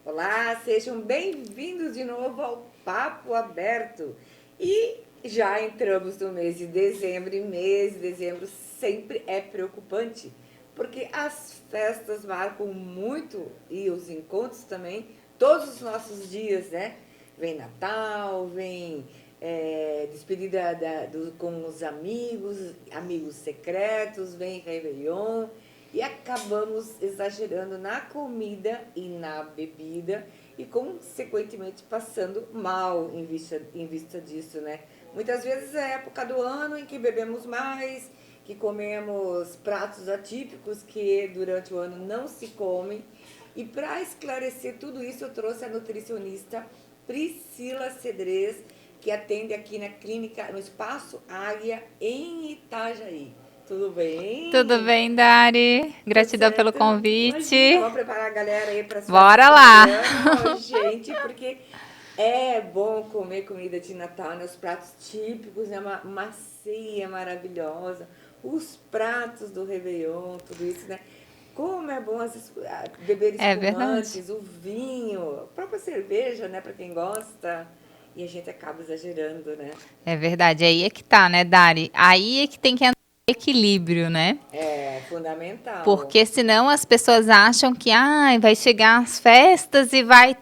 Olá, sejam bem-vindos de novo ao Papo Aberto. E já entramos no mês de dezembro, e mês de dezembro sempre é preocupante, porque as festas marcam muito e os encontros também, todos os nossos dias, né? Vem Natal, vem despedida com os amigos, amigos secretos, vem Réveillon. E acabamos exagerando na comida e na bebida e, consequentemente, passando mal em vista disso, né? Muitas vezes é a época do ano em que bebemos mais, que comemos pratos atípicos que durante o ano não se comem. E para esclarecer tudo isso, eu trouxe a nutricionista Priscila Cedrez, que atende aqui na clínica, no Espaço Águia, em Itajaí. Tudo Tudo bem? bem, Dari? Tudo Gratidão pelo certo? Imagina, convite. vamos preparar a galera aí para as festas Bora de fim de lá! ano, gente, porque é bom comer comida de Natal, né? Os pratos típicos, né? Uma ceia maravilhosa, os pratos do Réveillon, tudo isso, né? Como é bom beber É verdade. espumantes, o vinho, a própria cerveja, né? Para quem gosta. E a gente acaba exagerando, né? É verdade. Aí é que tá, né, Dari? Aí é que tem que entrar o equilíbrio, né? É fundamental. Porque senão as pessoas acham que vai chegar as festas e vai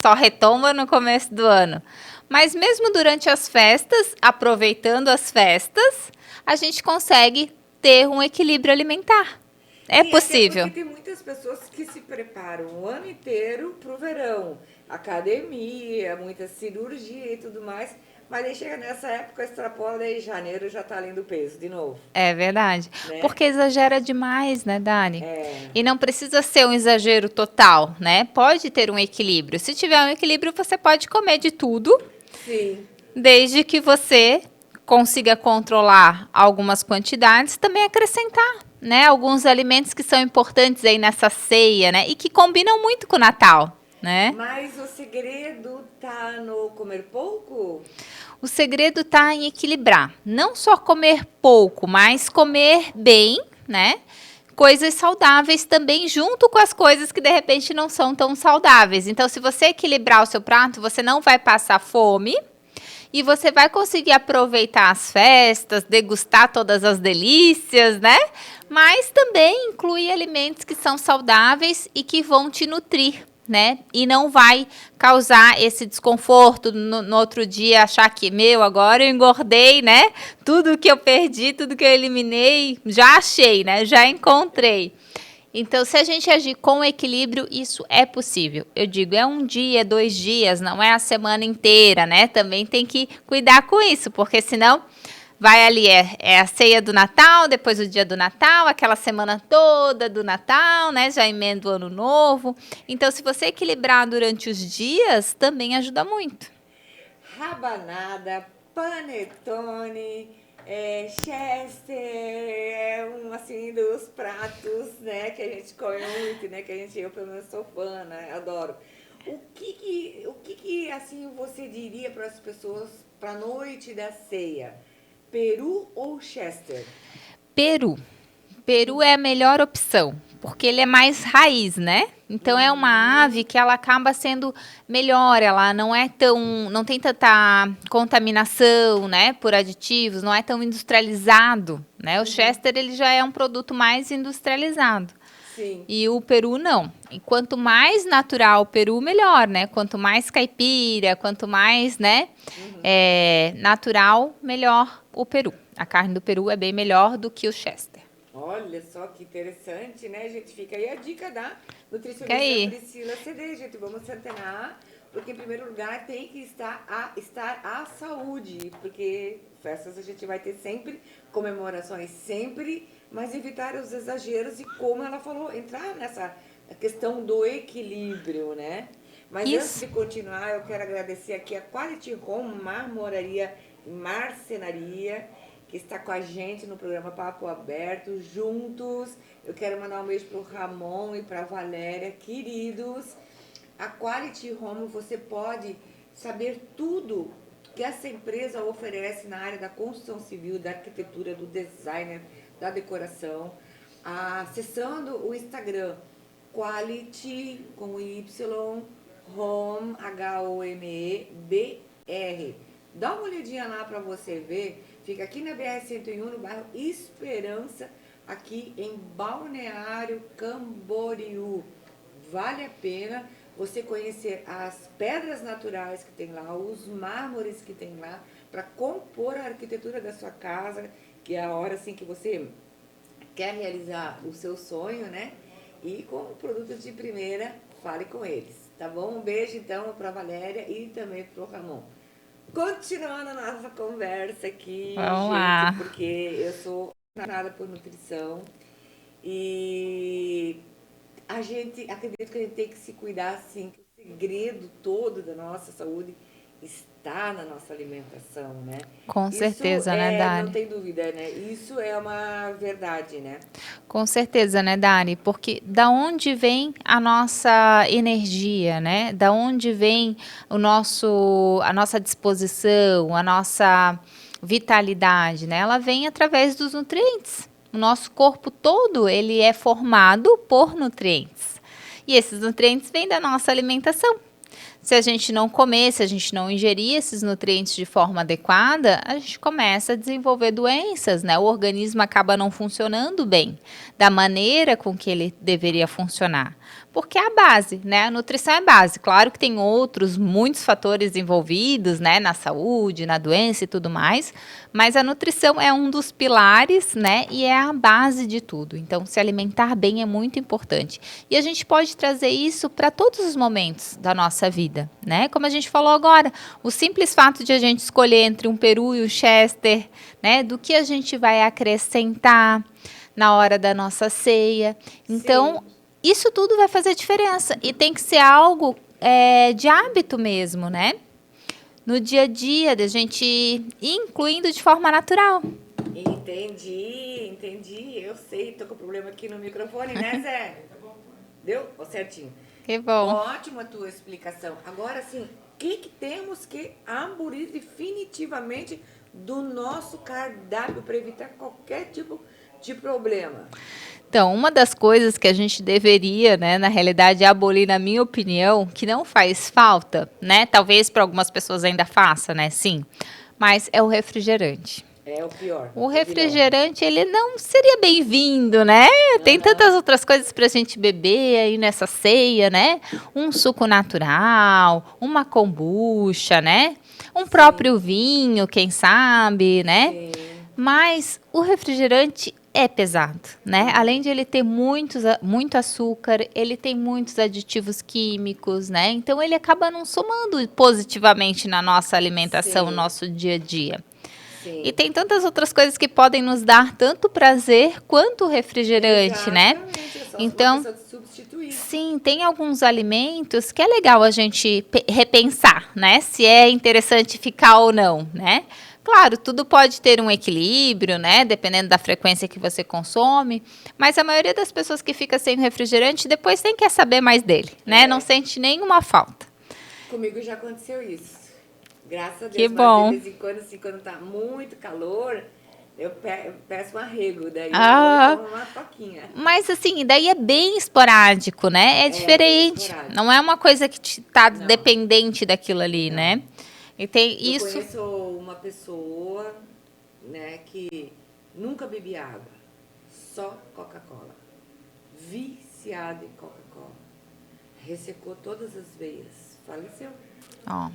só retoma no começo do ano. Mas mesmo durante as festas, aproveitando as festas, a gente consegue ter um equilíbrio alimentar. É Sim, até porque possível. tem muitas pessoas que se preparam o ano inteiro pro verão. Academia, muita cirurgia e tudo mais. Mas aí chega nessa época, extrapola, daí janeiro já tá além do peso de novo, É verdade. né? Porque exagera demais, né, Dani? É, E não precisa ser um exagero total, né? Pode ter um equilíbrio. Se tiver um equilíbrio, você pode comer de tudo, sim. desde que você consiga controlar algumas quantidades, também acrescentar, né? Alguns alimentos que são importantes aí nessa ceia, né? E que combinam muito com o Natal, né? Mas o segredo tá no comer pouco? O segredo está em equilibrar. Não só comer pouco, mas comer bem, né? Coisas saudáveis também, junto com as coisas que de repente não são tão saudáveis. Então, se você equilibrar o seu prato, você não vai passar fome e você vai conseguir aproveitar as festas, degustar todas as delícias, né? Mas também inclui alimentos que são saudáveis e que vão te nutrir, né? E não vai causar esse desconforto no outro dia, achar que, meu, agora eu engordei, né? Tudo que eu perdi, tudo que eu eliminei, já achei, né? Já encontrei. Então, se a gente agir com equilíbrio, isso é possível. Eu digo, é um dia, 2 dias, não é a semana inteira, né? Também tem que cuidar com isso, porque senão vai ali, é a ceia do Natal, depois o dia do Natal, aquela semana toda do Natal, né? Já emenda o ano novo. Então, se você equilibrar durante os dias, também ajuda muito. Rabanada, panetone, chester, é um assim dos pratos, né, que a gente come muito, né, que a gente, eu pelo menos sou fã, né, adoro. O que assim você diria para as pessoas para a noite da ceia? Peru ou chester? Peru. Peru é a melhor opção, porque ele é mais raiz, né? Então é uma ave Uhum, que ela acaba sendo melhor, ela não é tão, não tem tanta contaminação, né, por aditivos, não é tão industrializado, né? O uhum, Chester ele já é um produto mais industrializado. sim. E o peru não. E quanto mais natural o peru, melhor, né? Quanto mais caipira, quanto mais, né, Uhum. natural, melhor o peru. A carne do peru é bem melhor do que o Chester. Olha só que interessante, né, gente? Fica aí a dica da Fica nutricionista aí. Priscila CD, gente. Vamos se antenar, porque em primeiro lugar tem que estar a saúde, porque festas a gente vai ter sempre, comemorações sempre, mas evitar os exageros e, como ela falou, entrar nessa questão do equilíbrio, né? Mas antes Isso. de continuar, eu quero agradecer aqui a Quality Home Marmoraria e Marcenaria, que está com a gente no programa Papo Aberto, juntos. Eu quero mandar um beijo para o Ramon e para a Valéria, queridos. A Quality Home, você pode saber tudo que essa empresa oferece na área da construção civil, da arquitetura, do design, da decoração, acessando o Instagram Quality com Y Home HOME BR. Dá uma olhadinha lá para você ver. Fica aqui na BR-101, no bairro Esperança, aqui em Balneário Camboriú. Vale a pena você conhecer as pedras naturais que tem lá, os mármores que tem lá, para compor a arquitetura da sua casa, que é a hora assim que você quer realizar o seu sonho, né? E com produtos de primeira, fale com eles, tá bom? Um beijo então para a Valéria e também para o Ramon. Continuando a nossa conversa aqui, Vamos gente, lá. porque eu sou nada por nutrição e a gente, acredito que a gente tem que se cuidar assim, que o segredo todo da nossa saúde está na nossa alimentação, né? Com Isso certeza, né, não Dari? tem dúvida, né? Isso é uma verdade, né? Com certeza, né, Dari? Porque da onde vem a nossa energia, né? Da onde vem a nossa disposição, a nossa vitalidade, né? Ela vem através dos nutrientes. O nosso corpo todo, ele é formado por nutrientes. E esses nutrientes vêm da nossa alimentação. Se a gente não comer, se a gente não ingerir esses nutrientes de forma adequada, a gente começa a desenvolver doenças, né? O organismo acaba não funcionando bem da maneira com que ele deveria funcionar. Porque é a base, né? A nutrição é base. Claro que tem muitos fatores envolvidos, né? Na saúde, na doença e tudo mais, mas a nutrição é um dos pilares, né? E é a base de tudo. Então, se alimentar bem é muito importante. E a gente pode trazer isso para todos os momentos da nossa vida, né? Como a gente falou agora, o simples fato de a gente escolher entre um peru e um chester, né? Do que a gente vai acrescentar na hora da nossa ceia. Então, Sim. isso tudo vai fazer diferença. E tem que ser algo de hábito mesmo, né? No dia a dia, da gente ir incluindo de forma natural. Entendi. Eu sei, tô com problema aqui no microfone, né, Zé? Deu? Ó, certinho. Que bom. Ótima a tua explicação. Agora, assim, o que temos que abolir definitivamente do nosso cardápio para evitar qualquer tipo de problema? Então, uma das coisas que a gente deveria, né, na realidade, abolir, na minha opinião, que não faz falta, né? Talvez para algumas pessoas ainda faça, né? Sim. Mas é o refrigerante. É o pior. O refrigerante, ele não seria bem-vindo, né? Tem tantas outras coisas para a gente beber aí nessa ceia, né? Um suco natural, uma kombucha, né? Um próprio vinho, quem sabe, né? Sim. Mas o refrigerante é pesado, né? Além de ele ter muito açúcar, ele tem muitos aditivos químicos, né? Então ele acaba não somando positivamente na nossa alimentação, no Sim. nosso dia a dia. Sim. E tem tantas outras coisas que podem nos dar tanto prazer quanto o refrigerante, né? Exatamente, é só Então, uma questão de substituir. sim, tem alguns alimentos que é legal a gente repensar, né? Se é interessante ficar ou não, né? Claro, tudo pode ter um equilíbrio, né? Dependendo da frequência que você consome. Mas a maioria das pessoas que fica sem refrigerante depois nem quer saber mais dele, né? Não sente nenhuma falta. Comigo já aconteceu isso. Graças a Deus. Que mas bom. de vez em quando, assim, quando tá muito calor, eu peço um arrego. Daí Ah. eu tomo uma coquinha. Mas assim, daí é bem esporádico, né? É diferente. esporádico. Não é uma coisa que tá dependente daquilo ali, né? E tem Eu isso. conheço uma pessoa, né, que nunca bebia água. Só Coca-Cola. Viciada em Coca-Cola. Ressecou todas as veias. Faleceu. Ó,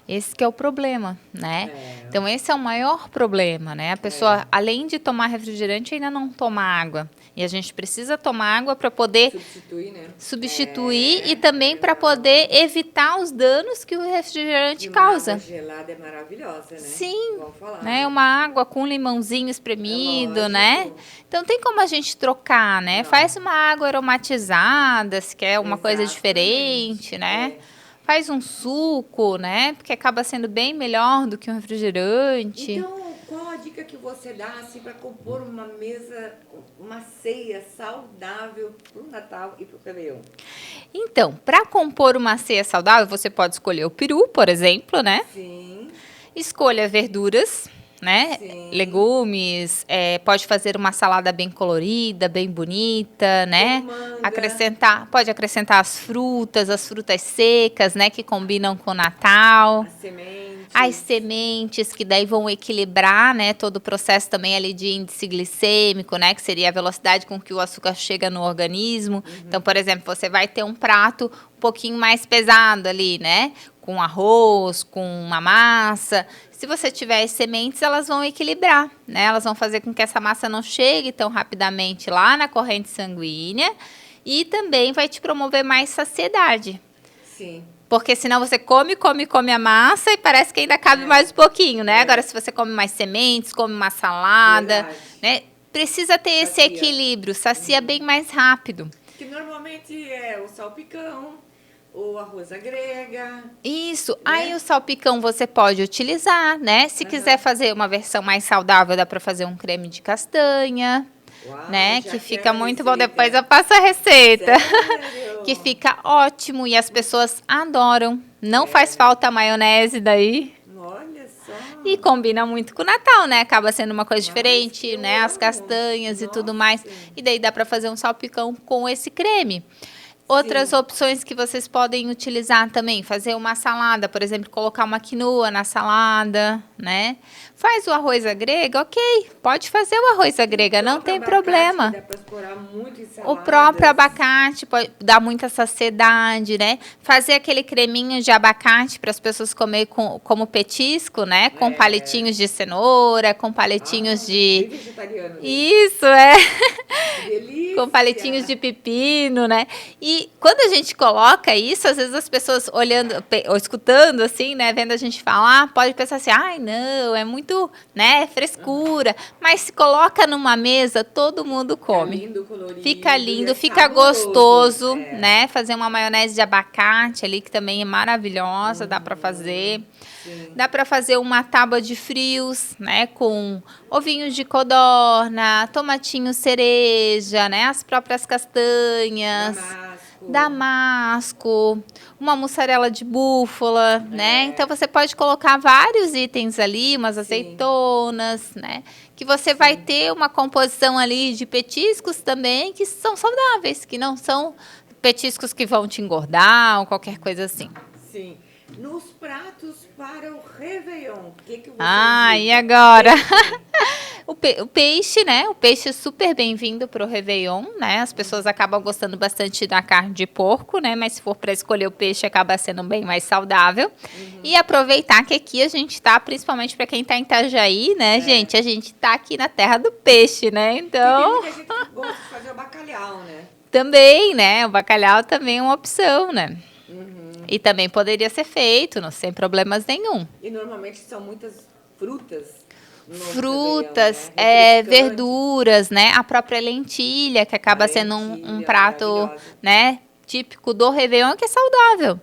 esse que é o problema, né? Então esse é o maior problema, né? A pessoa, além de tomar refrigerante, ainda não toma água. E a gente precisa tomar água para poder Substituir, né? substituir e também para poder evitar os danos que o refrigerante E uma causa. água gelada é maravilhosa, né? Sim, Vamos falar, né? Uma água com limãozinho espremido, lógico. né? Então tem como a gente trocar, né? Não. Faz uma água aromatizada, se quer uma coisa Exatamente. diferente, né? Faz um suco, né? Porque acaba sendo bem melhor do que um refrigerante. Então, qual a dica que você dá assim para compor uma mesa, uma ceia saudável para o Natal e para o Réveillon? Então, para compor uma ceia saudável, você pode escolher o peru, por exemplo, né? Sim, Escolha verduras, né? sim. Legumes, pode fazer uma salada bem colorida, bem bonita, né? Com manga. Pode acrescentar as frutas secas, né? Que combinam com o Natal. As sementes. As sementes, que daí vão equilibrar, né, todo o processo também ali de índice glicêmico, né, que seria a velocidade com que o açúcar chega no organismo. Então, por exemplo, você vai ter um prato um pouquinho mais pesado ali, né, com arroz, com uma massa. Se você tiver as sementes, elas vão equilibrar, né, elas vão fazer com que essa massa não chegue tão rapidamente lá na corrente sanguínea e também vai te promover mais saciedade. Sim. Porque senão você come a massa e parece que ainda cabe mais um pouquinho, né? Agora, se você come mais sementes, come uma salada, né? Precisa ter esse equilíbrio, sacia bem mais rápido. Que normalmente é o salpicão, o arroz à grega. Isso. Aí o salpicão você pode utilizar, né? Se quiser fazer uma versão mais saudável, dá para fazer um creme de castanha. Uau, Né? Que fica muito bom. Depois eu passo a receita. Sério? Que fica ótimo e as pessoas adoram. Não faz falta a maionese daí. Olha só. E combina muito com o Natal, né? Acaba sendo uma coisa diferente, que né? As amo. castanhas e tudo mais. Nossa. E daí dá para fazer um salpicão com esse creme. Outras opções que vocês podem utilizar também, fazer uma salada, por exemplo, colocar uma quinoa na salada, né? Faz o arroz à grega, ok, pode fazer o arroz à grega, não tem problema. Dá pra explorar muito em O saladas. próprio abacate pode dar muita saciedade, né? Fazer aquele creminho de abacate para as pessoas comer como petisco, né? Com palitinhos de cenoura, com palitinhos Bem de... vegetariano. Isso, é. Que delícia. Com palitinhos de pepino, né? E quando a gente coloca isso, às vezes as pessoas olhando ou escutando assim, né, vendo a gente falar, pode pensar assim: "Ai, não, é muito, né, frescura". Mas se coloca numa mesa, todo mundo come. Fica lindo, colorido. Fica lindo, e é fica saboroso. gostoso, né? Fazer uma maionese de abacate ali, que também é maravilhosa, dá para fazer. Sim. Dá para fazer uma tábua de frios, né, com ovinhos de codorna, tomatinho cereja, né, as próprias castanhas, damasco, uma mussarela de búfala, né? Então você pode colocar vários itens ali, umas azeitonas, né? Que você vai ter uma composição ali de petiscos também que são saudáveis, que não são petiscos que vão te engordar ou qualquer coisa assim. Sim. Nos pratos para o Réveillon, o que você e agora? O peixe, né? O peixe é super bem-vindo para o Réveillon, né? As pessoas acabam gostando bastante da carne de porco, né? Mas se for para escolher o peixe, acaba sendo bem mais saudável. E aproveitar que aqui a gente tá, principalmente para quem tá em Itajaí, né, gente? A gente tá aqui na terra do peixe, né? Então... Tem muita gente que gosta de fazer o bacalhau, né? Também, né? O bacalhau também é uma opção, né? E também poderia ser feito, não sem problemas nenhum. E normalmente são muitas frutas. Frutas, né? verduras, né? A própria lentilha, que acaba sendo um prato, né, típico do Réveillon, que é saudável.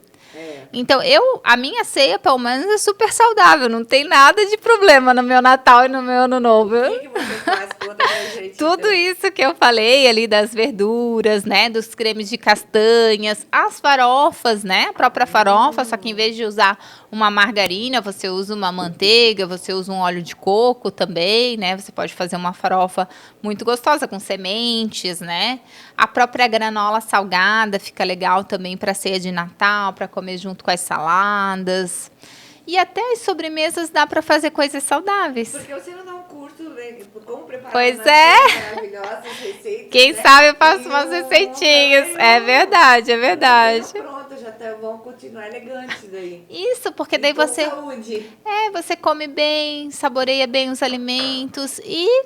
Então, a minha ceia, pelo menos, é super saudável. Não tem nada de problema no meu Natal e no meu Ano Novo. O que você faz? Conta pra gente. Tudo isso que eu falei ali das verduras, né? Dos cremes de castanhas, as farofas, né? A própria farofa, só que em vez de usar uma margarina, você usa uma manteiga, você usa um óleo de coco também, né? Você pode fazer uma farofa muito gostosa com sementes, né? A própria granola salgada fica legal também para ceia de Natal, para comer junto com as saladas. E até as sobremesas dá para fazer coisas saudáveis. Porque você não dá um curso, né? Como preparar Pois maravilhosas receitas. Quem sabe eu faço umas receitinhas. É verdade, é verdade. Pronto, já vão continuar elegante daí. Isso, porque daí você... saúde. Você come bem, saboreia bem os alimentos e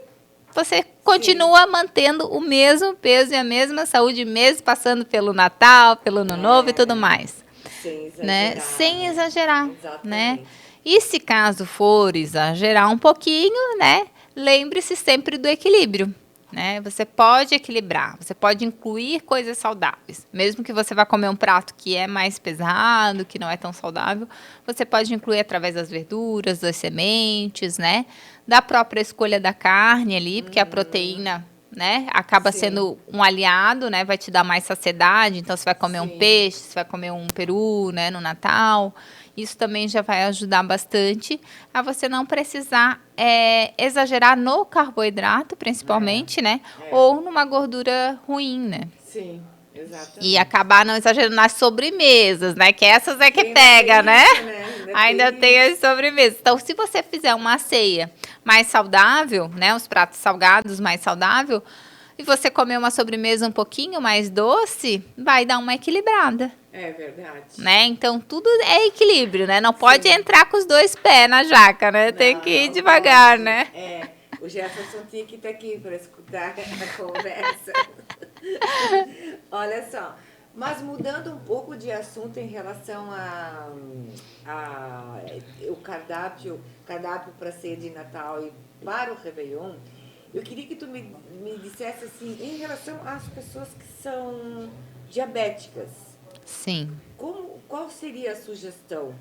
você continua mantendo o mesmo peso e a mesma saúde, mesmo passando pelo Natal, pelo Ano Novo e tudo mais. Sem exagerar. Né? Sem exagerar, Exatamente. né? E se caso for exagerar um pouquinho, né? Lembre-se sempre do equilíbrio, né? Você pode equilibrar, você pode incluir coisas saudáveis. Mesmo que você vá comer um prato que é mais pesado, que não é tão saudável, você pode incluir através das verduras, das sementes, né? Da própria escolha da carne ali, porque a proteína, né, acaba Sim. sendo um aliado, né? Vai te dar mais saciedade, então você vai comer um Sim. peixe, você vai comer um peru, né, no Natal. Isso também já vai ajudar bastante a você não precisar exagerar no carboidrato, principalmente, né? Ou numa gordura ruim, né? Sim, exatamente. E acabar não exagerando nas sobremesas, né? Que essas é que Ainda pega, tem né? isso, né? Ainda tem as sobremesas. Então, se você fizer uma ceia mais saudável, né? Os pratos salgados mais saudável, e você comer uma sobremesa um pouquinho mais doce, vai dar uma equilibrada. É verdade. Né? Então, tudo é equilíbrio, né? Não pode Sim. entrar com os dois pés na jaca, né? Tem que ir Não devagar, pode. né? O Jefferson tinha que estar aqui para escutar a conversa. Olha só, mas mudando um pouco de assunto em relação o cardápio para ceia de Natal e para o Réveillon, eu queria que tu me dissesse assim, em relação às pessoas que são diabéticas, Sim. qual seria a sugestão?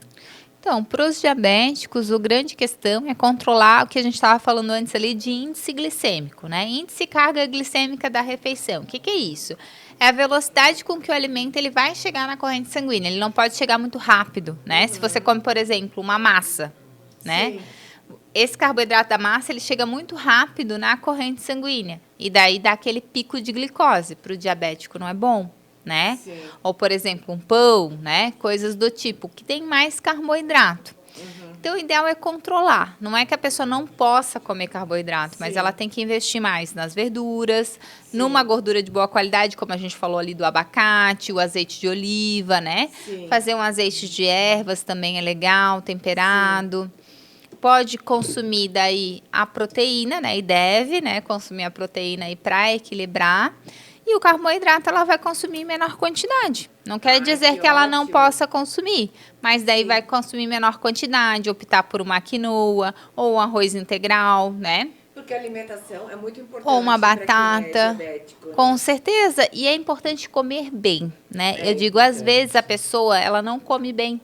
Então, para os diabéticos, o grande questão é controlar o que a gente estava falando antes ali de índice glicêmico, né? Índice carga glicêmica da refeição. O que é isso? É a velocidade com que o alimento ele vai chegar na corrente sanguínea. Ele não pode chegar muito rápido, né? Se você come, por exemplo, uma massa, né? Sim. Esse carboidrato da massa, ele chega muito rápido na corrente sanguínea. E daí dá aquele pico de glicose. Para o diabético não é bom, né? Sim. Ou, por exemplo, um pão, né? Coisas do tipo, que tem mais carboidrato. Então, o ideal é controlar. Não é que a pessoa não possa comer carboidrato, mas Sim. ela tem que investir mais nas verduras, numa gordura de boa qualidade, como a gente falou ali do abacate, o azeite de oliva, né? Sim. Fazer um azeite de ervas também é legal, temperado. Pode consumir daí a proteína, né? E deve, né? Consumir a proteína aí para equilibrar. E o carboidrato ela vai consumir em menor quantidade. Não quer dizer que ela não ótimo. possa consumir, mas daí Sim. vai consumir em menor quantidade, optar por uma quinoa ou um arroz integral, né? Porque a alimentação é muito importante Ou uma para quem é batata. diabético, né? Com certeza. E é importante comer bem, né? É Eu digo, às importante. vezes a pessoa, ela não come bem.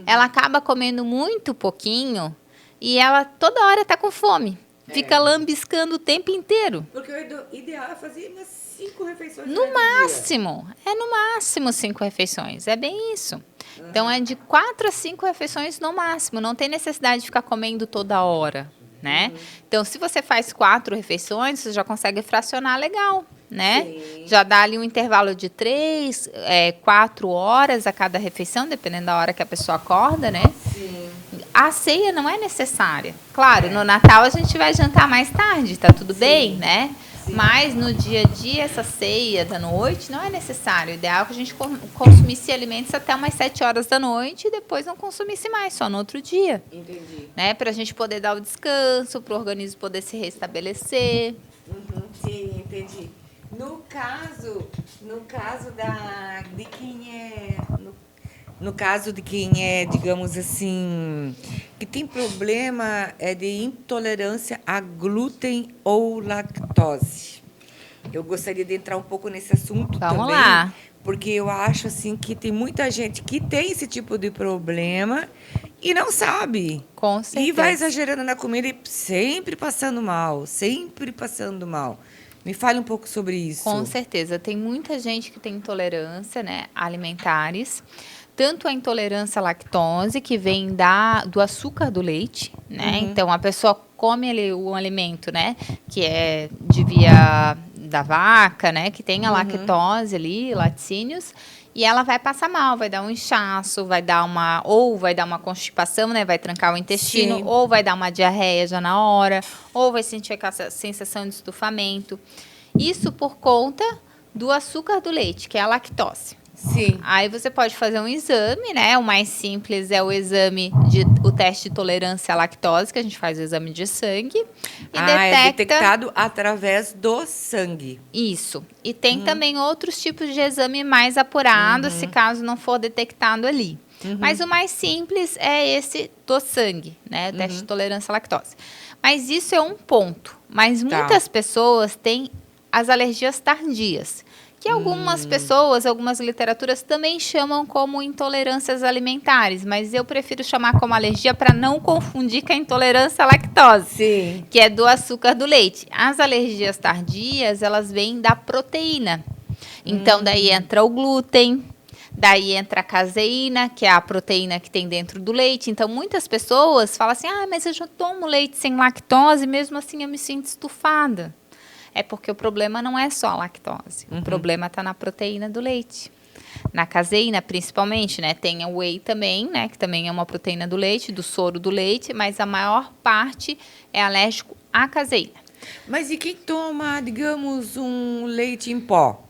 Ela acaba comendo muito pouquinho e ela toda hora tá com fome. Fica lambiscando o tempo inteiro. Porque o ideal é fazer umas 5 refeições No durante o dia. máximo. É no máximo 5 refeições. É bem isso. Então, é de 4 a 5 refeições no máximo. Não tem necessidade de ficar comendo toda hora, né? Então, se você faz 4 refeições, você já consegue fracionar legal, né? Sim. Já dá ali um intervalo de 3, 4 horas a cada refeição, dependendo da hora que a pessoa acorda, né? Sim. A ceia não é necessária. Claro, no Natal a gente vai jantar mais tarde, tá tudo bem, né? Mas no dia a dia, essa ceia da noite não é necessário. O ideal é que a gente consumisse alimentos até umas 7 horas da noite e depois não consumisse mais, só no outro dia. Entendi. Né? Para a gente poder dar o descanso, para o organismo poder se restabelecer. Sim, entendi. No caso de quem é... No caso de quem é, digamos assim, que tem problema de intolerância a glúten ou lactose. Eu gostaria de entrar um pouco nesse assunto Vamos também. lá. Porque eu acho assim que tem muita gente que tem esse tipo de problema e não sabe. Com certeza. E vai exagerando na comida e sempre passando mal, sempre passando mal. Me fale um pouco sobre isso. Com certeza. Tem muita gente que tem intolerância, né, alimentares. Tanto a intolerância à lactose, que vem do açúcar do leite, né? Então, a pessoa come ali o alimento, né? Que é de via da vaca, né? Que tem a lactose ali, laticínios. E ela vai passar mal, vai dar um inchaço, vai dar uma constipação, né? Vai trancar o intestino, Sim. ou vai dar uma diarreia já na hora, ou vai sentir aquela sensação de estufamento. Isso por conta do açúcar do leite, que é a lactose. Sim. Aí você pode fazer um exame, né? O mais simples é o teste de tolerância à lactose, que a gente faz o exame de sangue. E É detectado através do sangue. Isso. E tem também outros tipos de exame mais apurados, se caso não for detectado ali. Mas o mais simples é esse do sangue, né? O teste de tolerância à lactose. Mas isso é um ponto. Mas muitas pessoas têm as alergias tardias, que algumas pessoas, algumas literaturas também chamam como intolerâncias alimentares, mas eu prefiro chamar como alergia para não confundir com a intolerância à lactose, Sim. que é do açúcar do leite. As alergias tardias, elas vêm da proteína. Então, daí entra o glúten, daí entra a caseína, que é a proteína que tem dentro do leite. Então, muitas pessoas falam assim, mas eu já tomo leite sem lactose, mesmo assim eu me sinto estufada. É porque o problema não é só a lactose. O problema está na proteína do leite. Na caseína, principalmente, né? Tem o whey também, né? Que também é uma proteína do leite, do soro do leite, mas a maior parte é alérgico à caseína. Mas e quem toma, digamos, um leite em pó?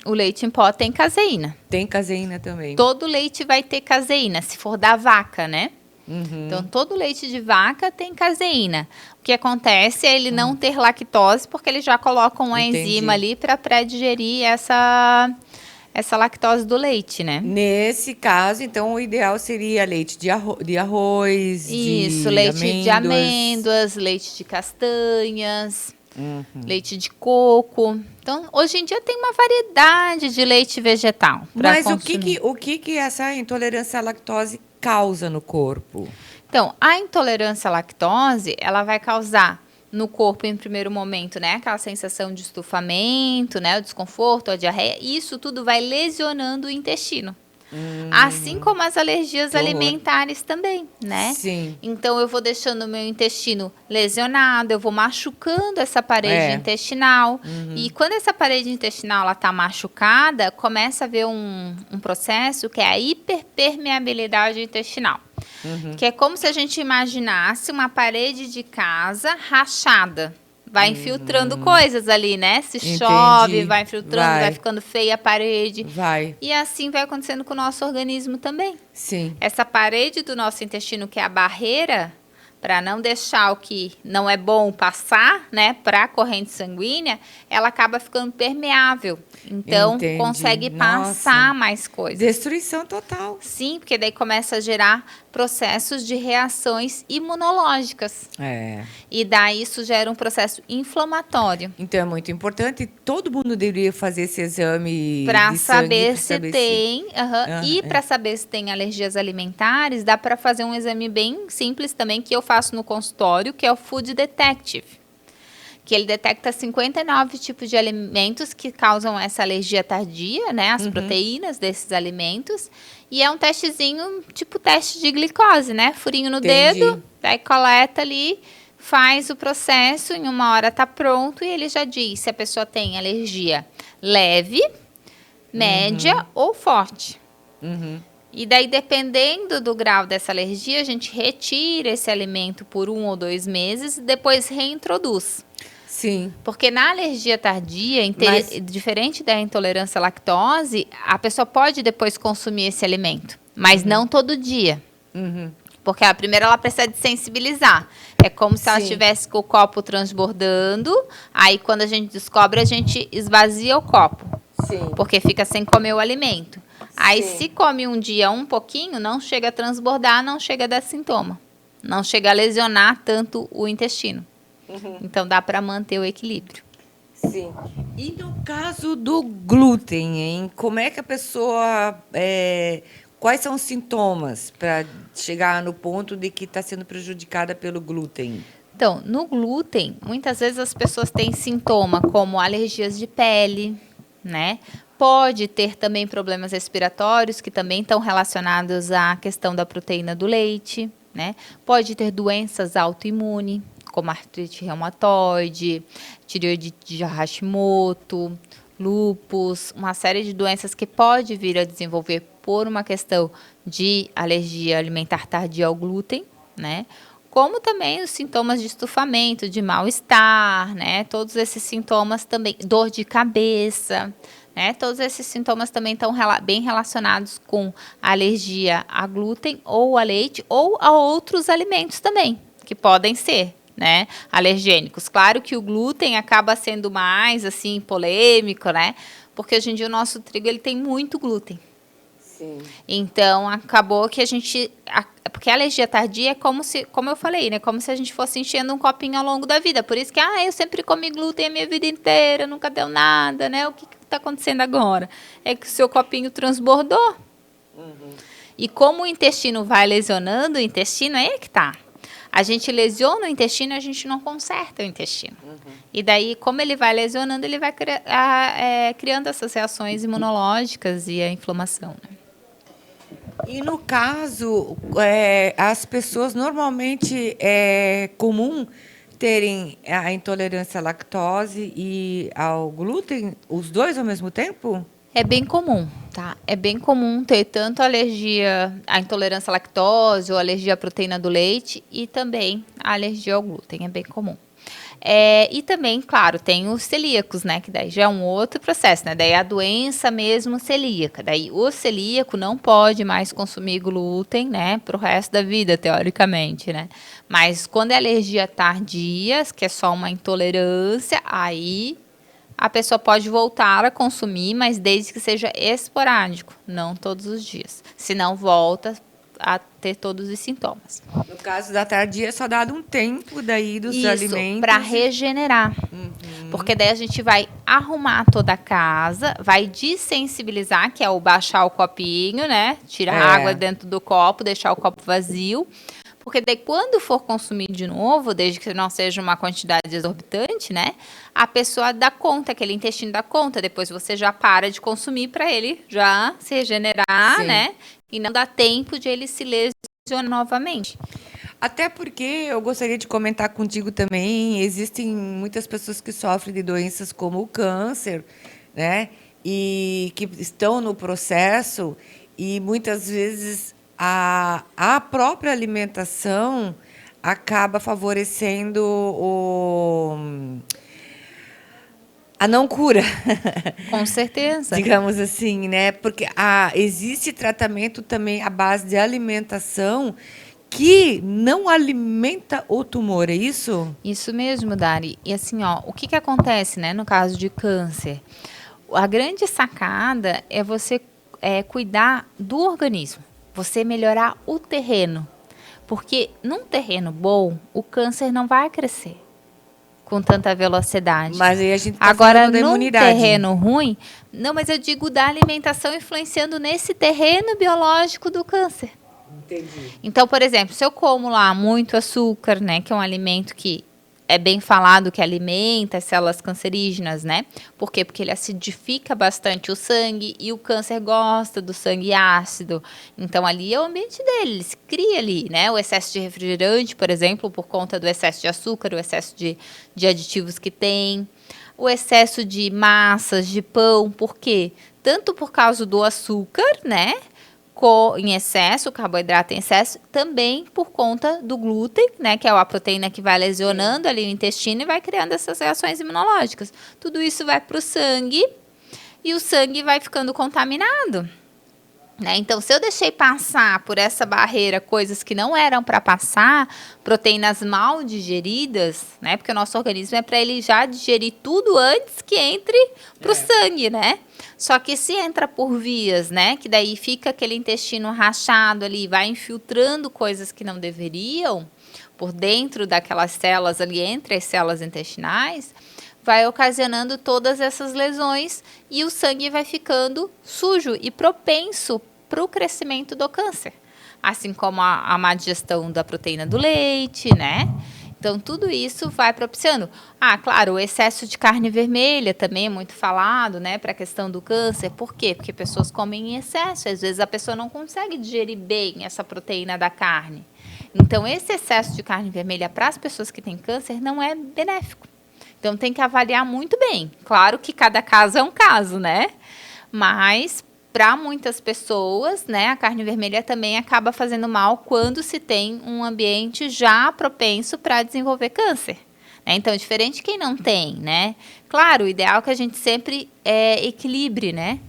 O leite em pó tem caseína. Tem caseína também. Todo leite vai ter caseína, se for da vaca, né? Então, todo leite de vaca tem caseína. O que acontece é ele não ter lactose, porque eles já colocam uma enzima ali para pré-digerir essa lactose do leite, né? Nesse caso, então, o ideal seria leite de arroz, Isso, de leite de amêndoas. amêndoas, leite de castanhas, leite de coco. Então, hoje em dia tem uma variedade de leite vegetal para Mas consumir. o que essa intolerância à lactose causa no corpo? Então, a intolerância à lactose, ela vai causar no corpo, em primeiro momento, né, aquela sensação de estufamento, né, o desconforto, a diarreia. Isso tudo vai lesionando o intestino. Assim como as alergias Que horror. alimentares também, né? Sim. Então, eu vou deixando o meu intestino lesionado, eu vou machucando essa parede intestinal. E quando essa parede intestinal está machucada, começa a haver um processo que é a hiperpermeabilidade intestinal. Que é como se a gente imaginasse uma parede de casa rachada. Vai infiltrando coisas ali, né? Se chove, vai infiltrando, vai ficando feia a parede. Vai. E assim vai acontecendo com o nosso organismo também. Sim. Essa parede do nosso intestino, que é a barreira, para não deixar o que não é bom passar, né, para a corrente sanguínea, ela acaba ficando permeável. Então, Entendi. consegue Nossa. passar mais coisas. Destruição total. Sim, porque daí começa a gerar processos de reações imunológicas. E daí isso gera um processo inflamatório. Então é muito importante, todo mundo deveria fazer esse exame Para de saber sangue, se tem. E para saber se tem alergias alimentares, dá para fazer um exame bem simples também, que eu faço no consultório, que é o Food Detective. Que ele detecta 59 tipos de alimentos que causam essa alergia tardia, né? As proteínas desses alimentos. E é um testezinho, tipo teste de glicose, né? Furinho no dedo, daí coleta ali, faz o processo, em 1 hora tá pronto e ele já diz se a pessoa tem alergia leve, média ou forte. E daí, dependendo do grau dessa alergia, a gente retira esse alimento por 1 ou 2 meses e depois reintroduz. Sim. Porque na alergia tardia, diferente da intolerância à lactose, a pessoa pode depois consumir esse alimento, mas não todo dia. Porque a primeira ela precisa de sensibilizar. É como se ela estivesse com o copo transbordando, aí quando a gente descobre, a gente esvazia o copo. Sim. Porque fica sem comer o alimento. Aí se come um dia um pouquinho, não chega a transbordar, não chega a dar sintoma. Não chega a lesionar tanto o intestino. Então, dá para manter o equilíbrio. Sim. E no caso do glúten, hein? Como é que a pessoa... quais são os sintomas para chegar no ponto de que está sendo prejudicada pelo glúten? Então, no glúten, muitas vezes as pessoas têm sintoma como alergias de pele, né? Pode ter também problemas respiratórios, que também estão relacionados à questão da proteína do leite, né? Pode ter doenças autoimunes, como artrite reumatoide, tireoidite de Hashimoto, lúpus, uma série de doenças que pode vir a desenvolver por uma questão de alergia alimentar tardia ao glúten, né? Como também os sintomas de estufamento, de mal-estar, né? Todos esses sintomas também, dor de cabeça, né? Todos esses sintomas também estão bem relacionados com a alergia a glúten ou a leite ou a outros alimentos também, que podem ser, né, alergênicos. Claro que o glúten acaba sendo mais, assim, polêmico, né? Porque hoje em dia o nosso trigo, ele tem muito glúten. Sim. Então, acabou que a gente... Porque a alergia tardia é como eu falei, né? Como se a gente fosse enchendo um copinho ao longo da vida. Por isso que, eu sempre comi glúten a minha vida inteira, nunca deu nada, né? O que está acontecendo agora? É que o seu copinho transbordou. E como o intestino vai lesionando o intestino, aí é que tá. A gente lesiona o intestino e a gente não conserta o intestino. E daí, como ele vai lesionando, ele vai criando essas reações imunológicas e a inflamação, né? E no caso, as pessoas normalmente é comum terem a intolerância à lactose e ao glúten, os dois ao mesmo tempo? É bem comum, tá? É bem comum ter tanto alergia à intolerância à lactose ou alergia à proteína do leite e também a alergia ao glúten, é bem comum. E também, claro, tem os celíacos, né? Que daí já é um outro processo, né? Daí é a doença mesmo celíaca. Daí o celíaco não pode mais consumir glúten, né? Pro resto da vida, teoricamente, né? Mas quando é alergia tardia, que é só uma intolerância, aí a pessoa pode voltar a consumir, mas desde que seja esporádico, não todos os dias. Senão volta a ter todos os sintomas. No caso da tardia, é só dado um tempo daí dos alimentos. Para regenerar. Porque daí a gente vai arrumar toda a casa, vai desensibilizar, que é o baixar o copinho, né? Tirar a água dentro do copo, deixar o copo vazio. Porque daí quando for consumir de novo, desde que não seja uma quantidade exorbitante, né? A pessoa dá conta, aquele intestino dá conta. Depois você já para de consumir para ele já se regenerar, né? E não dá tempo de ele se lesionar novamente. Até porque eu gostaria de comentar contigo também, existem muitas pessoas que sofrem de doenças como o câncer, né? E que estão no processo e muitas vezes a própria alimentação acaba favorecendo a não cura. Com certeza. Digamos assim, né? Porque existe tratamento também à base de alimentação que não alimenta o tumor, é isso? Isso mesmo, Dari. E assim, o que acontece, né, no caso de câncer? A grande sacada é você cuidar do organismo, você melhorar o terreno. Porque num terreno bom, o câncer não vai crescer com tanta velocidade. Mas aí a gente tá agora, falando da num imunidade. terreno ruim, não, mas eu digo da alimentação influenciando nesse terreno biológico do câncer. Entendi. Então, por exemplo, se eu como lá muito açúcar, né, que é um alimento que é bem falado que alimenta as células cancerígenas, né? Por quê? Porque ele acidifica bastante o sangue e o câncer gosta do sangue ácido. Então, ali é o ambiente dele, ele se cria ali, né? O excesso de refrigerante, por exemplo, por conta do excesso de açúcar, o excesso de aditivos que tem. O excesso de massas, de pão, por quê? Tanto por causa do açúcar, né? Em excesso, o carboidrato em excesso, também por conta do glúten, né, que é a proteína que vai lesionando ali o intestino e vai criando essas reações imunológicas. Tudo isso vai para o sangue e o sangue vai ficando contaminado. Né? Então, se eu deixei passar por essa barreira coisas que não eram para passar, proteínas mal digeridas, né? Porque o nosso organismo é para ele já digerir tudo antes que entre para o sangue, né? Só que se entra por vias, né? Que daí fica aquele intestino rachado ali, vai infiltrando coisas que não deveriam por dentro daquelas células ali, entre as células intestinais, vai ocasionando todas essas lesões e o sangue vai ficando sujo e propenso para o crescimento do câncer. Assim como a má digestão da proteína do leite, né? Então, tudo isso vai propiciando. Claro, o excesso de carne vermelha também é muito falado, né? Para a questão do câncer. Por quê? Porque pessoas comem em excesso. Às vezes, a pessoa não consegue digerir bem essa proteína da carne. Então, esse excesso de carne vermelha para as pessoas que têm câncer não é benéfico. Então, tem que avaliar muito bem. Claro que cada caso é um caso, né? Mas, para muitas pessoas, né, a carne vermelha também acaba fazendo mal quando se tem um ambiente já propenso para desenvolver câncer. Né? Então, diferente de quem não tem, né? Claro, o ideal é que a gente sempre equilibre, né?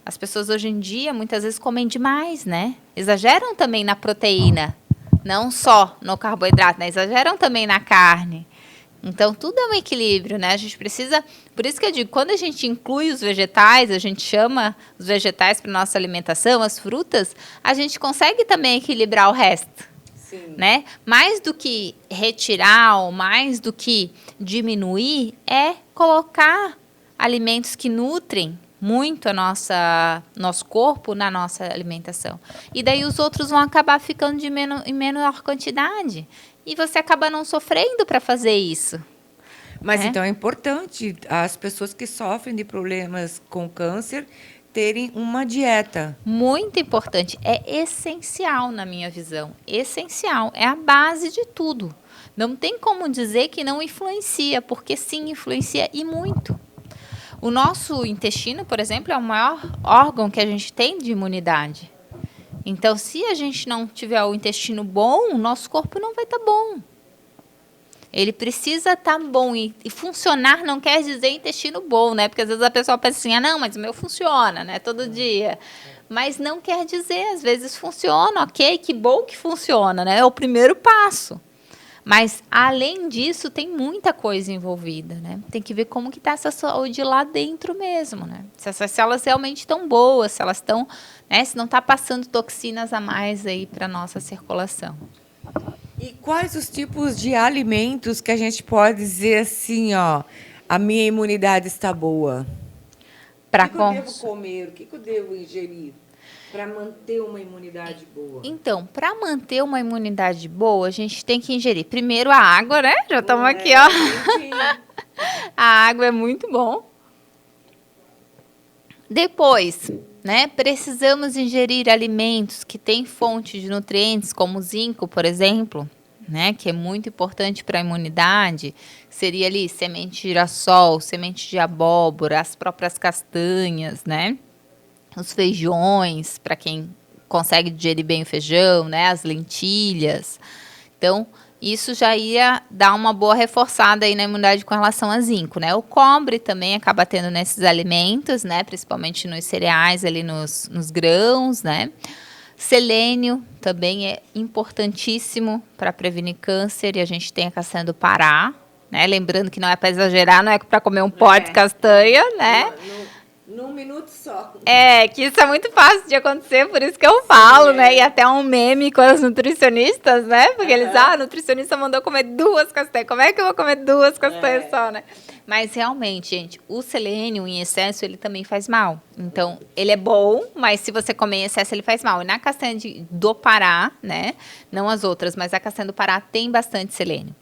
As pessoas hoje em dia, muitas vezes, comem demais, né? Exageram também na proteína, não só no carboidrato, né? Exageram também na carne. Então, tudo é um equilíbrio, né? A gente precisa... Por isso que eu digo, quando a gente inclui os vegetais, a gente chama os vegetais para nossa alimentação, as frutas, a gente consegue também equilibrar o resto. Sim. Né? Mais do que retirar ou mais do que diminuir, é colocar alimentos que nutrem muito nosso corpo na nossa alimentação. E daí os outros vão acabar ficando em menor quantidade. E você acaba não sofrendo para fazer isso. Mas então é importante as pessoas que sofrem de problemas com câncer terem uma dieta. Muito importante. É essencial na minha visão. Essencial. É a base de tudo. Não tem como dizer que não influencia, porque sim, influencia e muito. O nosso intestino, por exemplo, é o maior órgão que a gente tem de imunidade. Então, se a gente não tiver o intestino bom, o nosso corpo não vai estar bom. Ele precisa estar bom e funcionar não quer dizer intestino bom, né? Porque às vezes a pessoa pensa assim, não, mas o meu funciona, né? Todo dia. Mas não quer dizer, às vezes funciona, ok? Que bom que funciona, né? É o primeiro passo. Mas, além disso, tem muita coisa envolvida, né? Tem que ver como que está essa saúde lá dentro mesmo, né? Se essas células realmente estão boas, se elas estão, né? Se não está passando toxinas a mais aí para a nossa circulação. E quais os tipos de alimentos que a gente pode dizer assim, ó, a minha imunidade está boa? O que eu devo comer? O que eu devo ingerir para manter uma imunidade boa? Então, para manter uma imunidade boa, a gente tem que ingerir primeiro a água, né? Já estamos aqui, ó. A água é muito bom. Depois, né, precisamos ingerir alimentos que têm fonte de nutrientes, como o zinco, por exemplo, né, que é muito importante para a imunidade. Seria ali semente de girassol, semente de abóbora, as próprias castanhas, né? Os feijões, para quem consegue digerir bem o feijão, né? As lentilhas. Então, isso já ia dar uma boa reforçada aí na imunidade com relação a zinco, né? O cobre também acaba tendo nesses alimentos, né? Principalmente nos cereais, ali nos grãos, né? Selênio também é importantíssimo para prevenir câncer e a gente tem a castanha do Pará, né? Lembrando que não é para exagerar, não é para comer um pó de castanha, né? Num minuto só. É, que isso é muito fácil de acontecer, por isso que eu falo, né? E até um meme com as nutricionistas, né? Porque eles, a nutricionista mandou comer 2 castanhas. Como é que eu vou comer 2 castanhas só, né? Mas realmente, gente, o selênio em excesso, ele também faz mal. Então, ele é bom, mas se você comer em excesso, ele faz mal. E na castanha do Pará, né? Não as outras, mas a castanha do Pará tem bastante selênio.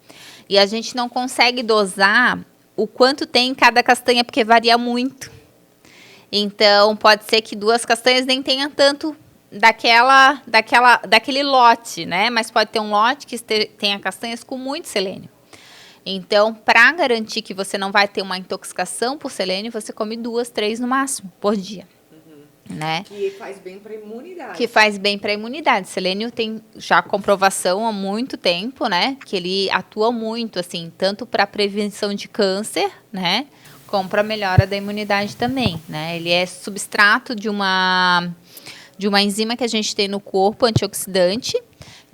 E a gente não consegue dosar o quanto tem em cada castanha, porque varia muito. Então, pode ser que 2 castanhas nem tenham tanto daquele lote, né? Mas pode ter um lote que tenha castanhas com muito selênio. Então, para garantir que você não vai ter uma intoxicação por selênio, você come 2, 3 no máximo por dia. Né? Que faz bem para a imunidade. Que faz bem para a imunidade. Selênio tem já comprovação há muito tempo, né? Que ele atua muito, assim, tanto para a prevenção de câncer, né? Como para a melhora da imunidade também, né? Ele é substrato de uma enzima que a gente tem no corpo, antioxidante,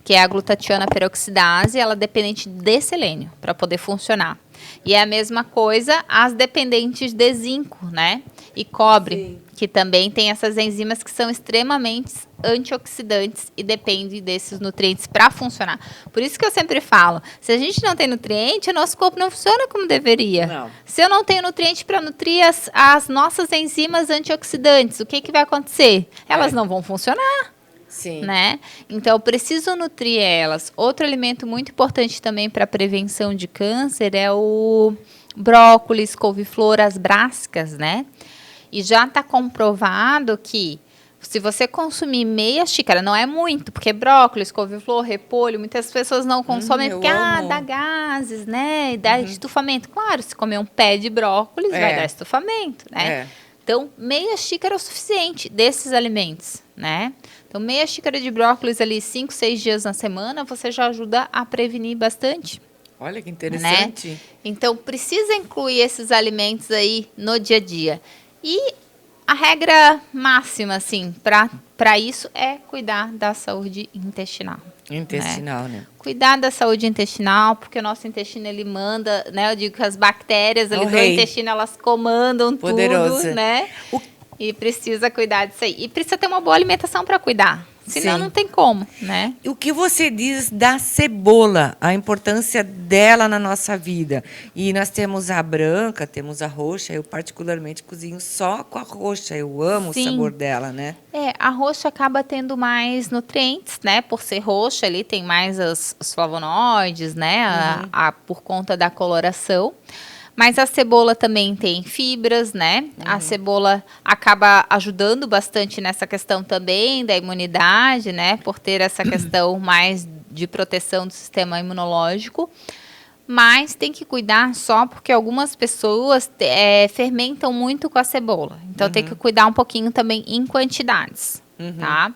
que é a glutationa peroxidase, ela é dependente de selênio para poder funcionar. E é a mesma coisa as dependentes de zinco, né? E cobre, sim, que também tem essas enzimas que são extremamente antioxidantes e dependem desses nutrientes para funcionar. Por isso que eu sempre falo, se a gente não tem nutriente, o nosso corpo não funciona como deveria. Não. Se eu não tenho nutriente para nutrir as nossas enzimas antioxidantes, o que vai acontecer? Elas não vão funcionar. Sim. Né? Então, eu preciso nutrir elas. Outro alimento muito importante também para a prevenção de câncer é o brócolis, couve-flor, as brássicas, né? E já está comprovado que se você consumir meia xícara, não é muito, porque brócolis, couve-flor, repolho, muitas pessoas não consomem porque dá gases, né? E dá estufamento. Claro, se comer um pé de brócolis, vai dar estufamento, né? Então, meia xícara é o suficiente desses alimentos, né? Então, meia xícara de brócolis ali 5, 6 dias na semana, você já ajuda a prevenir bastante. Olha que interessante. Né? Então, precisa incluir esses alimentos aí no dia a dia. E a regra máxima, assim, para isso é cuidar da saúde intestinal. Intestinal, né? Cuidar da saúde intestinal, porque o nosso intestino, ele manda, né? Eu digo que as bactérias ali do intestino, elas comandam tudo, né? E precisa cuidar disso aí. E precisa ter uma boa alimentação para cuidar. Senão não tem como, né? E o que você diz da cebola, a importância dela na nossa vida? E nós temos a branca, temos a roxa. Eu particularmente cozinho só com a roxa. Eu amo o sabor dela, né? A roxa acaba tendo mais nutrientes, né? Por ser roxa ali, tem mais os flavonoides, né? Por conta da coloração. Mas a cebola também tem fibras, né? A cebola acaba ajudando bastante nessa questão também da imunidade, né? Por ter essa questão mais de proteção do sistema imunológico. Mas tem que cuidar só porque algumas pessoas fermentam muito com a cebola. Então tem que cuidar um pouquinho também em quantidades, tá?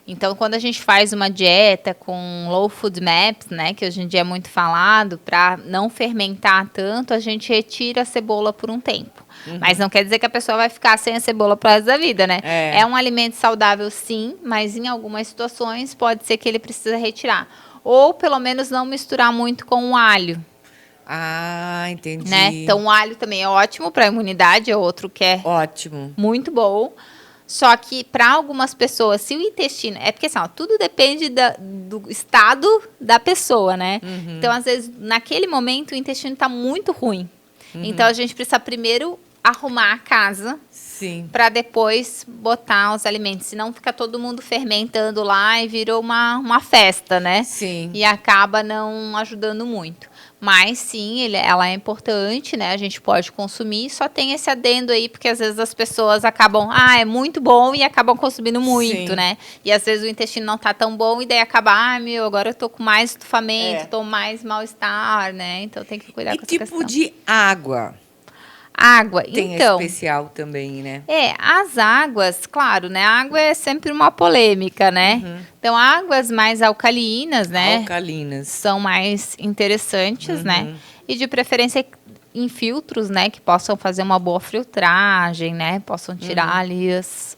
Então, quando a gente faz uma dieta com low food maps, né, que hoje em dia é muito falado, para não fermentar tanto, a gente retira a cebola por um tempo. Mas não quer dizer que a pessoa vai ficar sem a cebola pro resto da vida, né? É um alimento saudável, sim, mas em algumas situações pode ser que ele precisa retirar. Ou, pelo menos, não misturar muito com o alho. Ah, entendi. Né? Então, o alho também é ótimo para a imunidade, é outro que é muito bom. Só que para algumas pessoas, se o intestino... É porque assim, ó, tudo depende do estado da pessoa, né? Então, às vezes, naquele momento, o intestino está muito ruim. Então, a gente precisa primeiro arrumar a casa para depois botar os alimentos. Senão, fica todo mundo fermentando lá e virou uma festa, né? Sim. E acaba não ajudando muito. Mas sim, ela é importante, né? A gente pode consumir, só tem esse adendo aí, porque às vezes as pessoas acabam, é muito bom e acabam consumindo muito, né? E às vezes o intestino não tá tão bom e daí acaba, agora eu tô com mais estufamento, tô mais mal-estar, né? Então tem que cuidar com essa questão. E tipo de água? Água, tem então... Tem especial também, né? As águas, claro, né? A água é sempre uma polêmica, né? Então, águas mais alcalinas, né? Alcalinas. São mais interessantes, né? E de preferência em filtros, né? Que possam fazer uma boa filtragem, né? Possam tirar ali as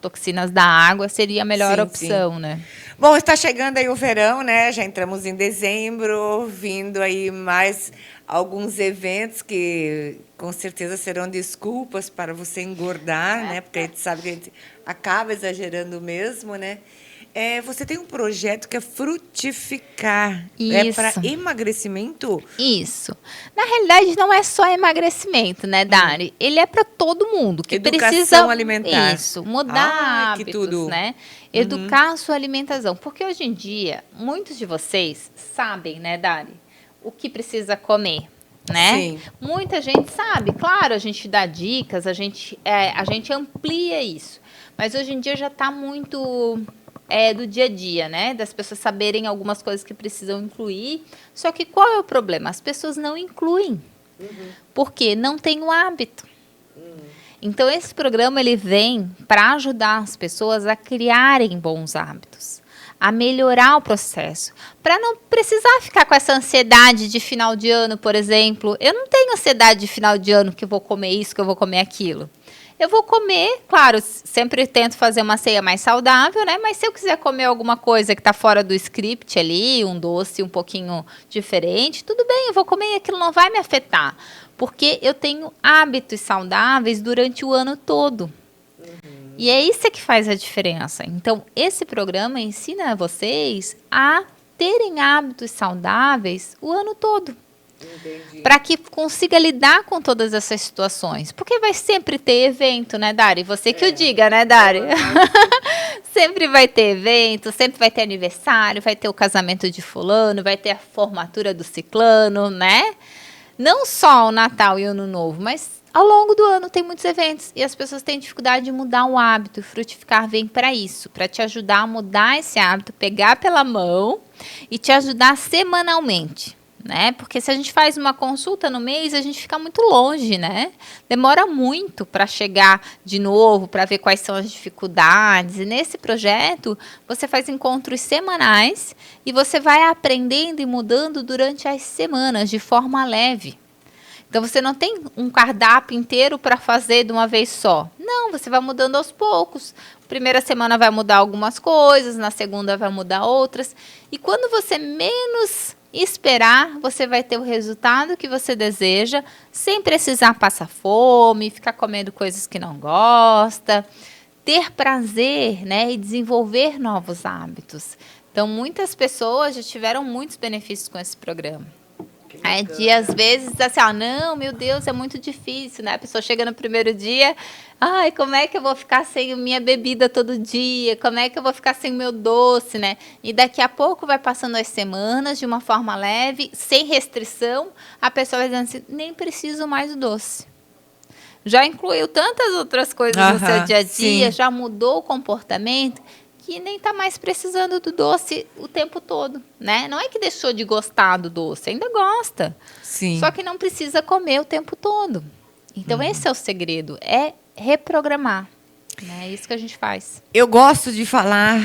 toxinas da água, seria a melhor opção, né? Bom, está chegando aí o verão, né? Já entramos em dezembro, vindo aí mais alguns eventos que com certeza serão desculpas para você engordar, né? Porque a gente sabe que a gente acaba exagerando mesmo, né? Você tem um projeto que é Frutificar. É para emagrecimento? Isso. Na realidade, não é só emagrecimento, né, Dari? Ele é para todo mundo que precisa alimentar. Mudar hábitos, né? Educar a sua alimentação. Porque hoje em dia, muitos de vocês sabem, né, Dari, o que precisa comer. Né? Sim. Muita gente sabe, claro, a gente dá dicas, a gente amplia isso. Mas hoje em dia já está muito do dia a dia, né? Das pessoas saberem algumas coisas que precisam incluir. Só que qual é o problema? As pessoas não incluem. Porque não tem o hábito. Então, esse programa ele vem para ajudar as pessoas a criarem bons hábitos, a melhorar o processo, para não precisar ficar com essa ansiedade de final de ano, por exemplo. Eu não tenho ansiedade de final de ano que eu vou comer isso, que eu vou comer aquilo. Eu vou comer, claro, sempre tento fazer uma ceia mais saudável, né? Mas se eu quiser comer alguma coisa que está fora do script ali, um doce um pouquinho diferente, tudo bem, eu vou comer e aquilo não vai me afetar. Porque eu tenho hábitos saudáveis durante o ano todo. E é isso que faz a diferença. Então, esse programa ensina vocês a terem hábitos saudáveis o ano todo. Para que consiga lidar com todas essas situações. Porque vai sempre ter evento, né, Dari? Você que o diga, né, Dari? Sempre vai ter evento, sempre vai ter aniversário, vai ter o casamento de fulano, vai ter a formatura do ciclano, né? Não só o Natal e o Ano Novo, mas ao longo do ano tem muitos eventos e as pessoas têm dificuldade de mudar o hábito. O Frutificar vem para isso, para te ajudar a mudar esse hábito, pegar pela mão e te ajudar semanalmente, né? Porque se a gente faz uma consulta no mês, a gente fica muito longe, né? Demora muito para chegar de novo, para ver quais são as dificuldades. E nesse projeto, você faz encontros semanais e você vai aprendendo e mudando durante as semanas, de forma leve. Então, você não tem um cardápio inteiro para fazer de uma vez só. Não, você vai mudando aos poucos. Primeira semana vai mudar algumas coisas, na segunda vai mudar outras. E quando você menos esperar, você vai ter o resultado que você deseja, sem precisar passar fome, ficar comendo coisas que não gosta, ter prazer, né, e desenvolver novos hábitos. Então, muitas pessoas já tiveram muitos benefícios com esse programa. De às vezes, assim, não, meu Deus, é muito difícil, né? A pessoa chega no primeiro dia, ai, como é que eu vou ficar sem minha bebida todo dia? Como é que eu vou ficar sem o meu doce, né? E daqui a pouco vai passando as semanas de uma forma leve, sem restrição, a pessoa vai dizendo assim, nem preciso mais do doce. Já incluiu tantas outras coisas no seu dia a dia, já mudou o comportamento, que nem está mais precisando do doce o tempo todo, né? Não é que deixou de gostar do doce, ainda gosta. Sim. Só que não precisa comer o tempo todo. Então, esse é o segredo, é reprogramar. É isso que a gente faz. Eu gosto de falar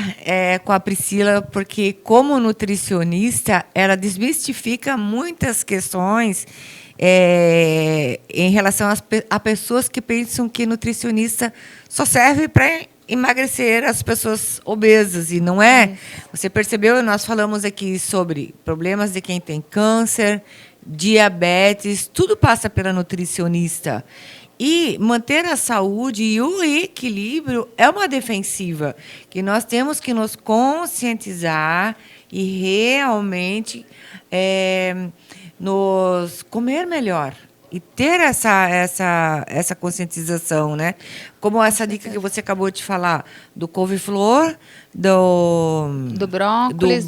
com a Priscila, porque como nutricionista, ela desmistifica muitas questões em relação a pessoas que pensam que nutricionista só serve para emagrecer as pessoas obesas, e não é. Você percebeu? Nós falamos aqui sobre problemas de quem tem câncer, diabetes, tudo passa pela nutricionista. E manter a saúde e o equilíbrio é uma defensiva, que nós temos que nos conscientizar e realmente nos comer melhor. E ter essa conscientização, né? Como essa dica que você acabou de falar, do couve-flor, do brócolis,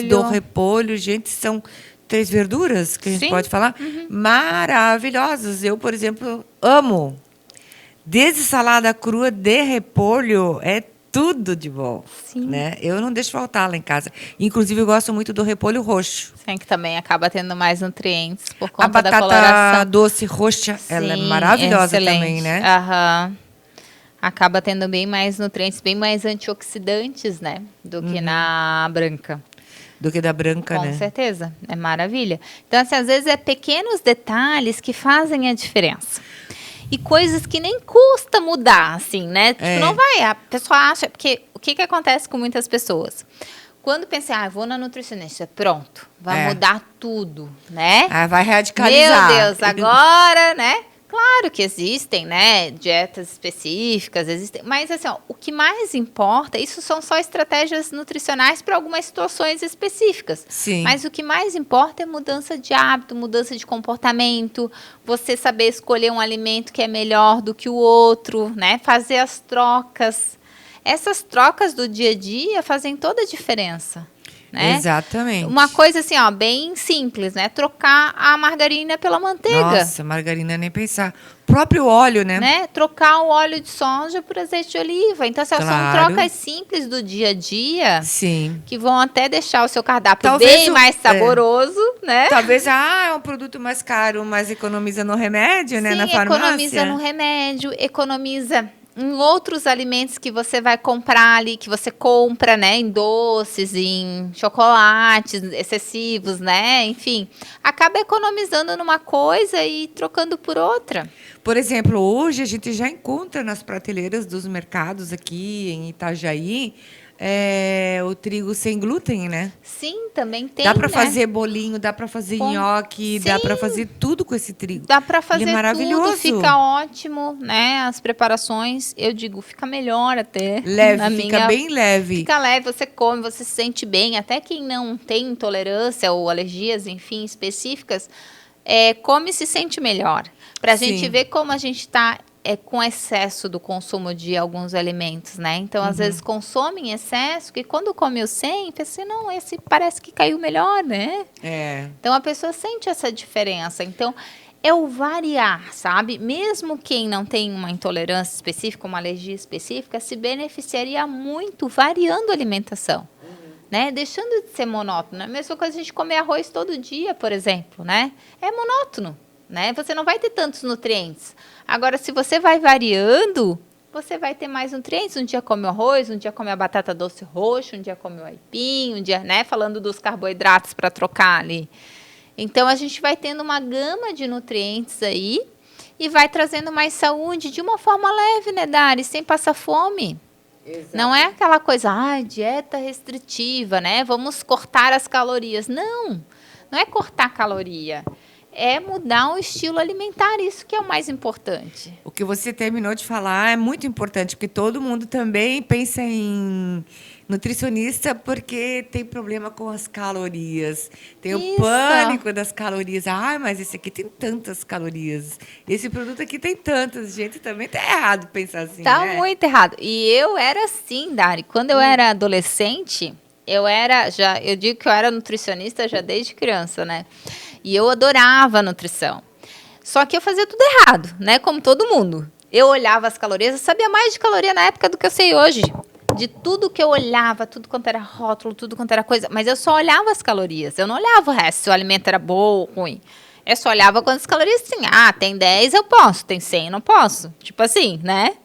do repolho. Gente, são 3 verduras que a gente pode falar maravilhosas. Eu, por exemplo, amo. Desde salada crua de repolho, é tudo de bom. Sim. Né? Eu não deixo faltar lá em casa. Inclusive, eu gosto muito do repolho roxo. Sim, que também acaba tendo mais nutrientes por conta da coloração. A batata doce roxa, ela é maravilhosa também, né? Acaba tendo bem mais nutrientes, bem mais antioxidantes, né? Do que na branca. Do que da branca, né? Com certeza, é maravilha. Então, assim, às vezes é pequenos detalhes que fazem a diferença. E coisas que nem custa mudar, assim, né? Tipo, não vai, a pessoa acha... Porque o que acontece com muitas pessoas? Quando pensa, vou na nutricionista, pronto, vai mudar tudo, né? Vai radicalizar. Meu Deus, agora, né? Claro que existem, né, dietas específicas, mas assim, o que mais importa, isso são só estratégias nutricionais para algumas situações específicas. Sim. Mas o que mais importa é mudança de hábito, mudança de comportamento, você saber escolher um alimento que é melhor do que o outro, né, fazer as trocas. Essas trocas do dia a dia fazem toda a diferença. Né? Exatamente. Uma coisa assim, bem simples, né? Trocar a margarina pela manteiga. Nossa, margarina nem pensar. O próprio óleo, né? Trocar o óleo de soja por azeite de oliva. Então, assim, são trocas simples do dia a dia. Sim. Que vão até deixar o seu cardápio bem mais saboroso, né? Talvez, é um produto mais caro, mas economiza no remédio, né? Na farmácia. Economiza no remédio, economiza em outros alimentos que você vai comprar ali, que você compra, né, em doces, em chocolates excessivos, né, enfim, acaba economizando numa coisa e trocando por outra. Por exemplo, hoje a gente já encontra nas prateleiras dos mercados aqui em Itajaí o trigo sem glúten, né? Sim, também tem, dá para fazer bolinho, dá para fazer nhoque, dá para fazer tudo com esse trigo. Dá para fazer maravilhoso. Tudo, fica ótimo, né? As preparações, eu digo, fica melhor até. Leve, fica bem leve. Fica leve, você come, você se sente bem. Até quem não tem intolerância ou alergias, enfim, específicas, come e se sente melhor. Para a gente ver como a gente está com excesso do consumo de alguns alimentos, né? Então, às vezes, consome em excesso, que quando come o 100, pensa assim, não, esse parece que caiu melhor, né? Então, a pessoa sente essa diferença. Então, é o variar, sabe? Mesmo quem não tem uma intolerância específica, uma alergia específica, se beneficiaria muito variando a alimentação, né? Deixando de ser monótono. A mesma coisa a gente comer arroz todo dia, por exemplo, né? É monótono, né? Você não vai ter tantos nutrientes. Agora, se você vai variando, você vai ter mais nutrientes. Um dia come o arroz, um dia come a batata doce roxa, um dia come o aipim, um dia, né? Falando dos carboidratos para trocar ali. Então, a gente vai tendo uma gama de nutrientes aí e vai trazendo mais saúde de uma forma leve, né, Dari? Sem passar fome. Exato. Não é aquela coisa, dieta restritiva, né? Vamos cortar as calorias. Não é cortar caloria. É mudar o estilo alimentar, isso que é o mais importante. O que você terminou de falar é muito importante, porque todo mundo também pensa em nutricionista porque tem problema com as calorias. Tem o Isso. pânico das calorias. Mas esse aqui tem tantas calorias. Esse produto aqui tem tantas. Gente, também tá errado pensar assim, Tá né? muito errado. E eu era assim, Dari. Quando eu era adolescente, eu digo que eu era nutricionista já desde criança, né? E eu adorava a nutrição. Só que eu fazia tudo errado, né? Como todo mundo. Eu olhava as calorias, eu sabia mais de caloria na época do que eu sei hoje. De tudo que eu olhava, tudo quanto era rótulo, tudo quanto era coisa. Mas eu só olhava as calorias. Eu não olhava o resto, se o alimento era bom ou ruim. Eu só olhava quantas calorias tinha. Tem 10, eu posso. Tem 100, eu não posso. Tipo assim, né?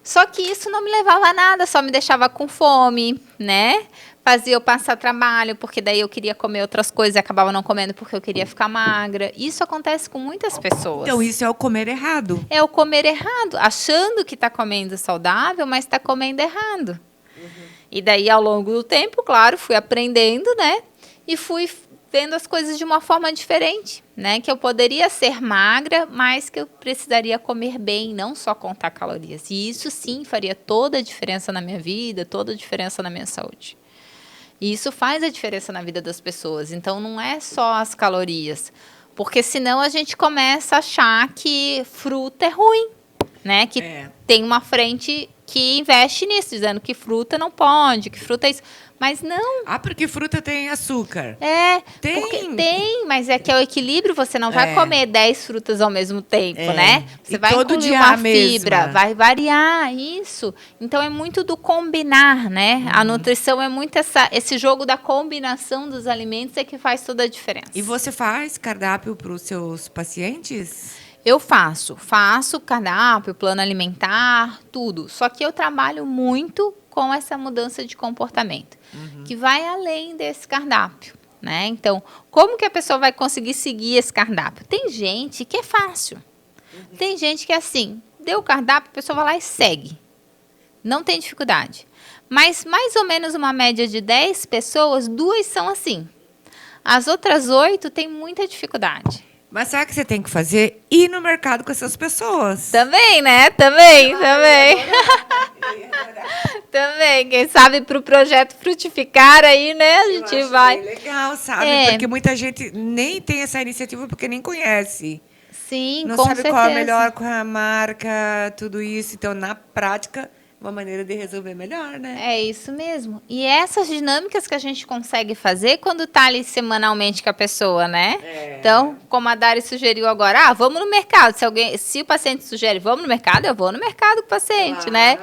Só que isso não me levava a nada, só me deixava com fome, né? Fazia eu passar trabalho, porque daí eu queria comer outras coisas e acabava não comendo porque eu queria ficar magra. Isso acontece com muitas pessoas. Então, isso é o comer errado. É o comer errado, achando que está comendo saudável, mas está comendo errado. E daí, ao longo do tempo, claro, fui aprendendo, né? E fui vendo as coisas de uma forma diferente, né? Que eu poderia ser magra, mas que eu precisaria comer bem, não só contar calorias. E isso sim faria toda a diferença na minha vida, toda a diferença na minha saúde. E isso faz a diferença na vida das pessoas. Então, não é só as calorias. Porque senão a gente começa a achar que fruta é ruim, né? Que tem uma frente que investe nisso, dizendo que fruta não pode, que fruta é isso. Mas não. Porque fruta tem açúcar. Tem, mas é que é o equilíbrio, você não vai comer 10 frutas ao mesmo tempo, né? Você vai todo incluir dia uma mesma. fibra, vai variar isso. Então, é muito do combinar, né? A nutrição é muito esse jogo da combinação dos alimentos é que faz toda a diferença. E você faz cardápio para os seus pacientes? Eu faço cardápio, plano alimentar, tudo. Só que eu trabalho muito com essa mudança de comportamento, que vai além desse cardápio, né? Então, como que a pessoa vai conseguir seguir esse cardápio? Tem gente que é fácil. Tem gente que é assim, deu o cardápio, a pessoa vai lá e segue. Não tem dificuldade. Mas mais ou menos uma média de 10 pessoas, 2 são assim. As outras 8 têm muita dificuldade. Mas sabe o que você tem que fazer? Ir no mercado com essas pessoas. Também, né? Também. Também. Quem sabe para o projeto frutificar aí, né? A gente vai. É legal, sabe? Porque muita gente nem tem essa iniciativa porque nem conhece. Sim, não com sabe certeza. qual é a melhor, qual é a marca, tudo isso. Então, na prática, uma maneira de resolver melhor, né? É isso mesmo. E essas dinâmicas que a gente consegue fazer quando tá ali semanalmente com a pessoa, né? Então, como a Dari sugeriu agora, vamos no mercado. Se o paciente sugere, vamos no mercado, eu vou no mercado com o paciente, né?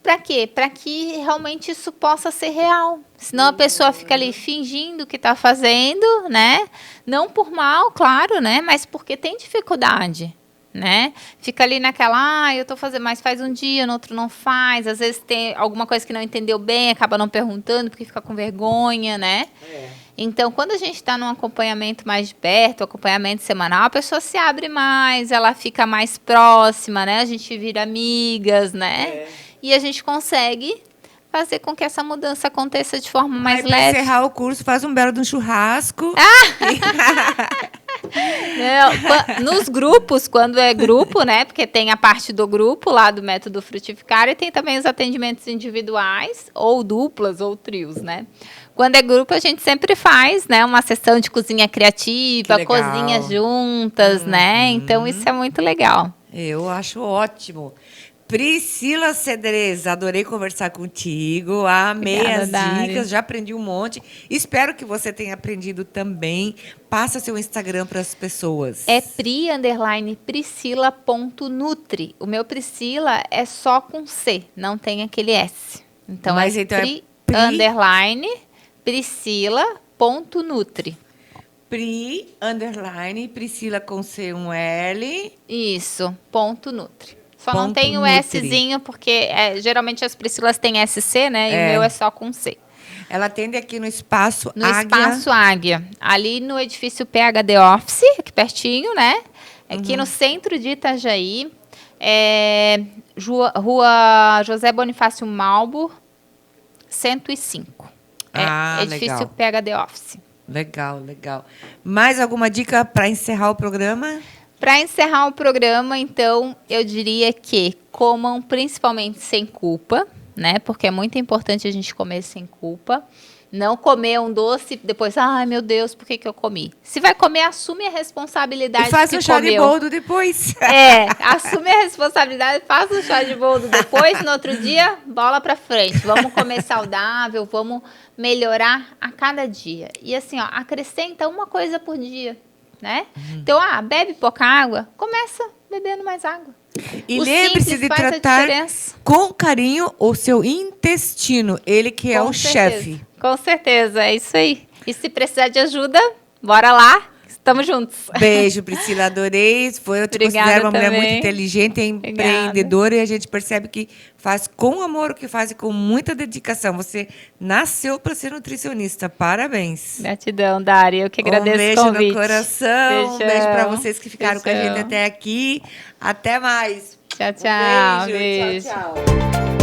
Para quê? Para que realmente isso possa ser real. Senão a pessoa fica ali fingindo que está fazendo, né? Não por mal, claro, né? Mas porque tem dificuldade. Né? Fica ali naquela, eu estou fazendo, mas faz um dia, no outro não faz. Às vezes tem alguma coisa que não entendeu bem, acaba não perguntando porque fica com vergonha, né? Então, quando a gente está num acompanhamento mais de perto, acompanhamento semanal, a pessoa se abre mais, ela fica mais próxima, né? A gente vira amigas, né? E a gente consegue fazer com que essa mudança aconteça de forma mais Para leve. encerrar o curso, faz um belo de um churrasco. Não, nos grupos, quando é grupo, né? Porque tem a parte do grupo lá do método Frutificare e tem também os atendimentos individuais, ou duplas, ou trios, né? Quando é grupo, a gente sempre faz, né? Uma sessão de cozinha criativa, cozinha juntas, né? Então, isso é muito legal. Eu acho ótimo. Priscila Cedrez, adorei conversar contigo, amei as dicas, já aprendi um monte. Espero que você tenha aprendido também. Passa seu Instagram para as pessoas. É Priscila.nutri. O meu Priscila é só com C, não tem aquele S. Então, Priscila.nutri. Priscila com C, um L. Isso, .nutri. Só não tem o Szinho, porque geralmente as Priscilas têm SC, né? E o meu é só com C. Ela atende aqui no Espaço No Águia. Espaço Águia, ali no edifício PHD Office, aqui pertinho, né? Aqui no centro de Itajaí, Rua José Bonifácio Malbo, 105. Edifício legal. PHD Office. Legal, legal. Mais alguma dica para encerrar o programa? Para encerrar o programa, então, eu diria que comam principalmente sem culpa, né? Porque é muito importante a gente comer sem culpa. Não comer um doce depois, ai meu Deus, por que eu comi? Se vai comer, assume a responsabilidade E faz que um chá de comeu. boldo depois. Assume a responsabilidade, faz um chá de boldo depois, no outro dia, bola pra frente. Vamos comer saudável, vamos melhorar a cada dia. E assim, ó, acrescenta uma coisa por dia, né? Então, bebe pouca água, começa bebendo mais água. E O lembre-se simples de faz a tratar diferença. com carinho o seu intestino. Ele que é Com o certeza. chefe. Com certeza, é isso aí. E se precisar de ajuda, bora lá. Estamos juntos. Beijo, Priscila, adorei. Eu te Obrigada considero uma mulher também. muito inteligente, empreendedora, e a gente percebe que faz com amor o que faz e com muita dedicação. Você nasceu para ser nutricionista. Parabéns. Gratidão, Dari. Eu que agradeço Um beijo o convite. no coração. Um beijo Beijão. para vocês que ficaram com a gente Beijão. até aqui. Até mais. Tchau, tchau. Um Beijo. Tchau, tchau.